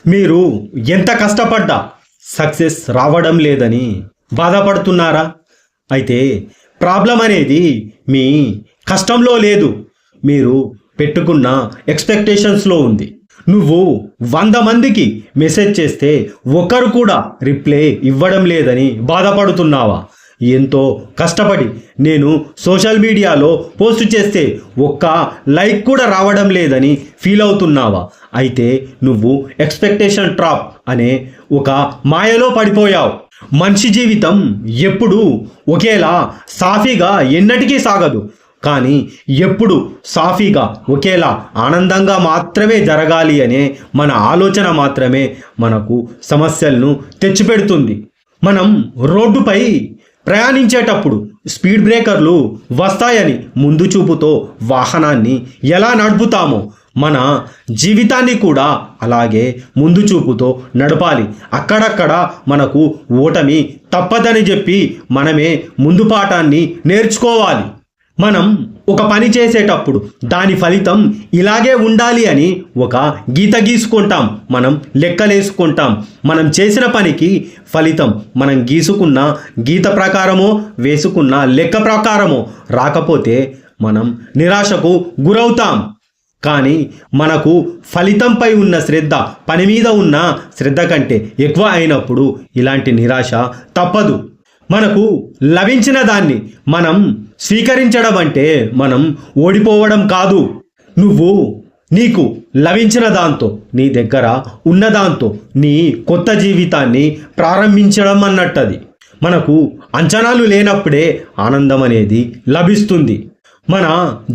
మీరు ఎంత కష్టపడ్డా సక్సెస్ రావడం లేదని బాధపడుతున్నారా? అయితే ప్రాబ్లం అనేది మీ కష్టంలో లేదు, మీరు పెట్టుకున్న ఎక్స్పెక్టేషన్స్లో ఉంది. నువ్వు 100 మందికి మెసేజ్ చేస్తే ఒక్కరు కూడా రిప్లై ఇవ్వడం లేదని బాధపడుతున్నావా? ఎంతో కష్టపడి నేను సోషల్ మీడియాలో పోస్ట్ చేస్తే ఒక్క లైక్ కూడా రావడం లేదని ఫీల్ అవుతున్నావా? అయితే నువ్వు ఎక్స్పెక్టేషన్ ట్రాప్ అనే ఒక మాయలో పడిపోయావు. మనిషి జీవితం ఎప్పుడు ఒకేలా సాఫీగా ఎన్నటికీ సాగదు, కానీ ఎప్పుడు సాఫీగా ఒకేలా ఆనందంగా మాత్రమే జరగాలి అనే మన ఆలోచన మాత్రమే మనకు సమస్యలను తెచ్చిపెడుతుంది. మనం రోడ్డుపై ప్రయాణించేటప్పుడు స్పీడ్ బ్రేకర్లు వస్తాయని ముందు చూపుతో వాహనాన్ని ఎలా నడుపుతామో మన జీవితాన్ని కూడా అలాగే ముందు చూపుతో నడపాలి. అక్కడక్కడ మనకు ఓటమి తప్పదని చెప్పి మనమే ముందు పాఠాన్ని నేర్చుకోవాలి. మనం ఒక పని చేసేటప్పుడు దాని ఫలితం ఇలాగే ఉండాలి అని ఒక గీత గీసుకుంటాం, మనం లెక్కలేసుకుంటాం. మనం చేసిన పనికి ఫలితం మనం గీసుకున్న గీత ప్రకారమో వేసుకున్న లెక్క ప్రకారమో రాకపోతే మనం నిరాశకు గురవుతాం. కానీ మనకు ఫలితంపై ఉన్న శ్రద్ధ పని మీద ఉన్న శ్రద్ధ కంటే ఎక్కువ అయినప్పుడు ఇలాంటి నిరాశ తప్పదు. మనకు లభించిన దాన్ని మనం స్వీకరించడం అంటే మనం ఓడిపోవడం కాదు. నువ్వు నీకు లభించిన దాంతో, నీ దగ్గర ఉన్న దాంతో నీ కొత్త జీవితాన్ని ప్రారంభించడం అన్నట్టది. మనకు అంచనాలు లేనప్పుడే ఆనందం అనేది లభిస్తుంది. మన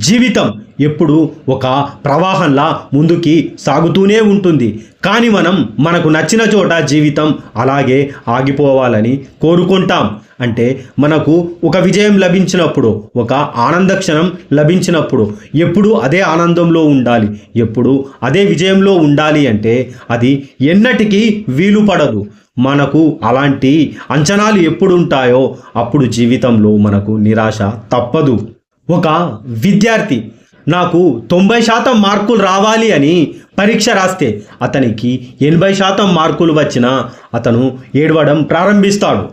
జీవితం ఎప్పుడు ఒక ప్రవాహంలా ముందుకి సాగుతూనే ఉంటుంది, కానీ మనం మనకు నచ్చిన చోట జీవితం అలాగే ఆగిపోవాలని కోరుకుంటాం. అంటే మనకు ఒక విజయం లభించినప్పుడు, ఒక ఆనంద క్షణం లభించినప్పుడు ఎప్పుడు అదే ఆనందంలో ఉండాలి, ఎప్పుడు అదే విజయంలో ఉండాలి అంటే అది ఎన్నటికీ వీలు పడదు. మనకు అలాంటి అంచనాలు ఎప్పుడు ఉంటాయో అప్పుడు జీవితంలో మనకు నిరాశ తప్పదు. ఒక విద్యార్థి నాకు 90% మార్కులు రావాలి అని పరీక్ష రాస్తే అతనికి 80% మార్కులు వచ్చినా అతను ఏడవడం ప్రారంభిస్తాడు.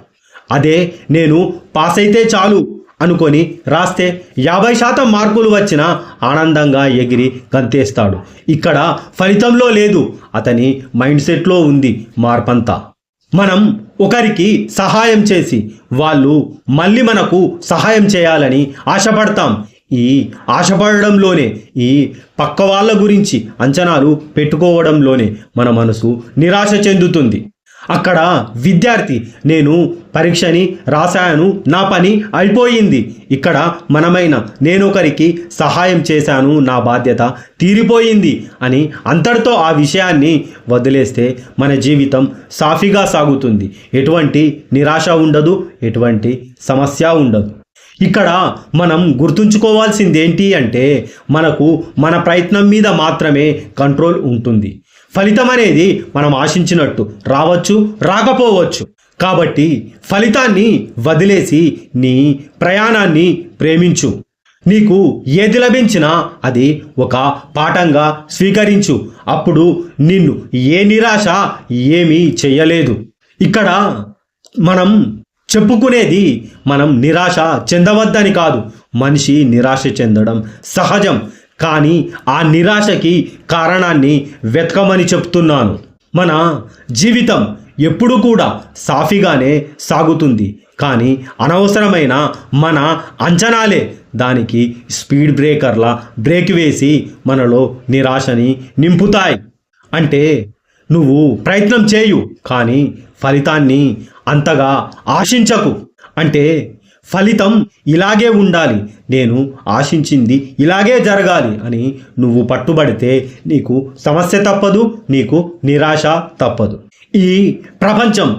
అదే నేను పాస్ అయితే చాలు అనుకొని రాస్తే 50% మార్కులు వచ్చినా ఆనందంగా ఎగిరి గంతేస్తాడు. ఇక్కడ ఫలితంలో లేదు, అతని మైండ్ సెట్లో ఉంది మార్పంతా. మనం ఒకరికి సహాయం చేసి వాళ్ళు మళ్ళీ మనకు సహాయం చేయాలని ఆశపడతాం. ఈ ఆశపడడంలోనే, ఈ పక్క వాళ్ళ గురించి అంచనాలు పెట్టుకోవడంలోనే మన మనసు నిరాశ చెందుతుంది. అక్కడ విద్యార్థి నేను పరీక్షని రాశాను, నా పని అయిపోయింది, ఇక్కడ మనమైన నేను ఒకరికి సహాయం చేశాను, నా బాధ్యత తీరిపోయింది అని అంతటితో ఆ విషయాన్ని వదిలేస్తే మన జీవితం సాఫీగా సాగుతుంది. ఎటువంటి నిరాశ ఉండదు, ఎటువంటి సమస్య ఉండదు. ఇక్కడ మనం గుర్తుంచుకోవాల్సింది ఏంటి అంటే మనకు మన ప్రయత్నం మీద మాత్రమే కంట్రోల్ ఉంటుంది. ఫలితం అనేది మనం ఆశించినట్టు రావచ్చు, రాకపోవచ్చు. కాబట్టి ఫలితాన్ని వదిలేసి నీ ప్రయాణాన్ని ప్రేమించు. నీకు ఏది లభించినా అది ఒక పాఠంగా స్వీకరించు. అప్పుడు నిన్ను ఏ నిరాశ ఏమీ చెయ్యలేదు. ఇక్కడ మనం చెప్పుకునేది మనం నిరాశ చెందవద్దని కాదు. మనిషి నిరాశ చెందడం సహజం, కానీ ఆ నిరాశకి కారణాన్ని వెతకమని చెప్తున్నాను. మన జీవితం ఎప్పుడు కూడా సాఫీగానే సాగుతుంది, కానీ అనవసరమైన మన అంచనాలే దానికి స్పీడ్ బ్రేకర్లా బ్రేక్ వేసి మనలో నిరాశని నింపుతాయి. అంటే నువ్వు ప్రయత్నం చేయు, కానీ ఫలితాన్ని అంతగా ఆశించకు. అంటే ఫలితం ఇలాగే ఉండాలి, నేను ఆశించింది ఇలాగే జరగాలి అని నువ్వు పట్టుబడితే నీకు సమస్య తప్పదు, నీకు నిరాశ తప్పదు. ఈ ప్రపంచం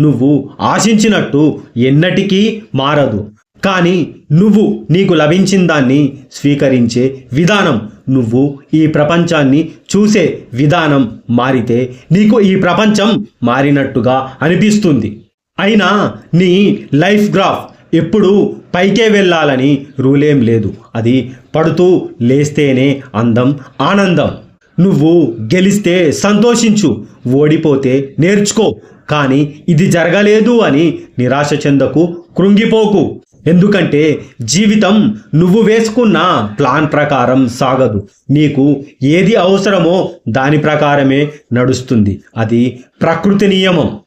నువ్వు ఆశించినట్టు ఎన్నటికీ మారదు, కానీ నువ్వు నీకు లభించిన దాన్ని స్వీకరించే విధానం, నువ్వు ఈ ప్రపంచాన్ని చూసే విధానం మారితే నీకు ఈ ప్రపంచం మారినట్టుగా అనిపిస్తుంది. అయినా నీ లైఫ్ గ్రాఫ్ ఎప్పుడు పైకే వెళ్ళాలని రూలేం లేదు. అది పడుతూ లేస్తేనే అందం, ఆనందం. నువ్వు గెలిస్తే సంతోషించు, ఓడిపోతే నేర్చుకో. కానీ ఇది జరగలేదు అని నిరాశ చెందకు, కృంగిపోకు. ఎందుకంటే జీవితం నువ్వు వేసుకున్న ప్లాన్ ప్రకారం సాగదు. నీకు ఏది అవసరమో దాని ప్రకారమే నడుస్తుంది. అది ప్రకృతి నియమం.